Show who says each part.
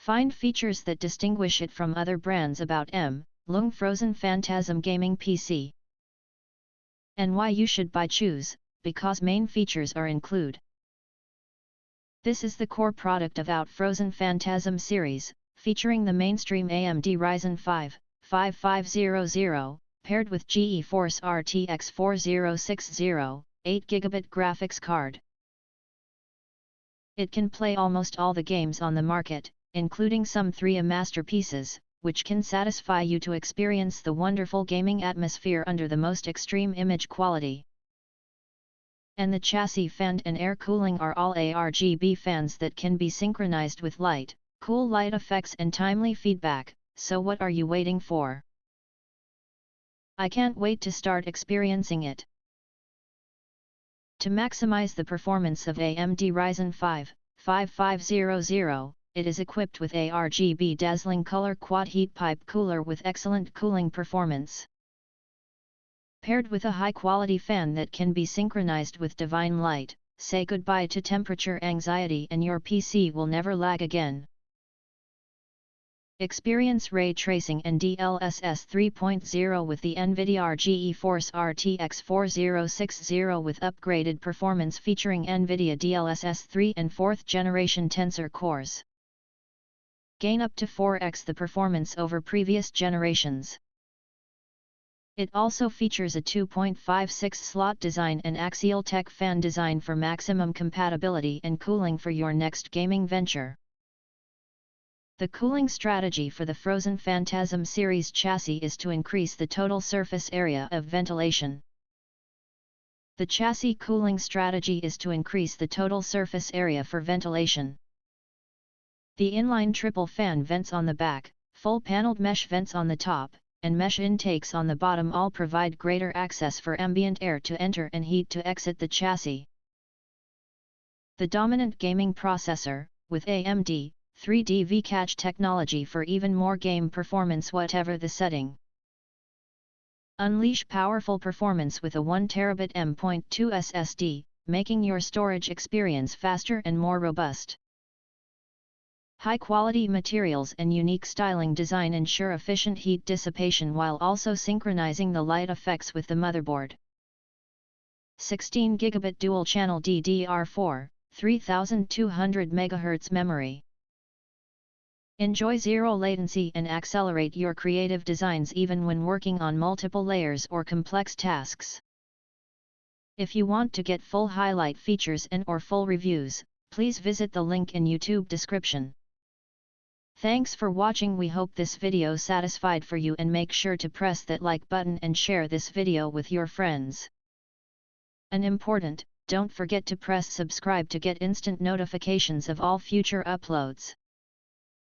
Speaker 1: Find features that distinguish it from other brands about MLOONG Frozen Phantasm gaming PC. And why you should choose, because main features are include. This is the core product of Frozen Phantasm series, featuring the mainstream AMD Ryzen 5 5500, paired with GeForce RTX 4060, 8GB graphics card. It can play almost all the games on the market, including some 3A masterpieces, which can satisfy you to experience the wonderful gaming atmosphere under the most extreme image quality. And the chassis fan and air cooling are all ARGB fans that can be synchronized with light, cool light effects and timely feedback, so what are you waiting for? I can't wait to start experiencing it. To maximize the performance of AMD Ryzen 5 5500, it is equipped with ARGB dazzling color quad heat pipe cooler with excellent cooling performance. Paired with a high-quality fan that can be synchronized with divine light, say goodbye to temperature anxiety and your PC will never lag again. Experience ray tracing and DLSS 3.0 with the NVIDIA GeForce RTX 4060 with upgraded performance featuring NVIDIA DLSS 3 and 4th generation Tensor cores. Gain up to 4x the performance over previous generations. It also features a 2.56 slot design and axial tech fan design for maximum compatibility and cooling for your next gaming venture. The cooling strategy for the Frozen Phantasm series chassis is to increase the total surface area of ventilation. The chassis cooling strategy is to increase the total surface area for ventilation. The inline triple fan vents on the back, full paneled mesh vents on the top, and mesh intakes on the bottom all provide greater access for ambient air to enter and heat to exit the chassis. The dominant gaming processor, with AMD 3D V-Cache technology for even more game performance whatever the setting. Unleash powerful performance with a 1TB M.2 SSD, making your storage experience faster and more robust. High-quality materials and unique styling design ensure efficient heat dissipation while also synchronizing the light effects with the motherboard. 16GB dual-channel DDR4, 3200 MHz memory. Enjoy zero latency and accelerate your creative designs even when working on multiple layers or complex tasks. If you want to get full highlight features and/or full reviews, please visit the link in YouTube description. Thanks for watching. We hope this video satisfied for you and make sure to press that like button and share this video with your friends. And important, don't forget to press subscribe to get instant notifications of all future uploads.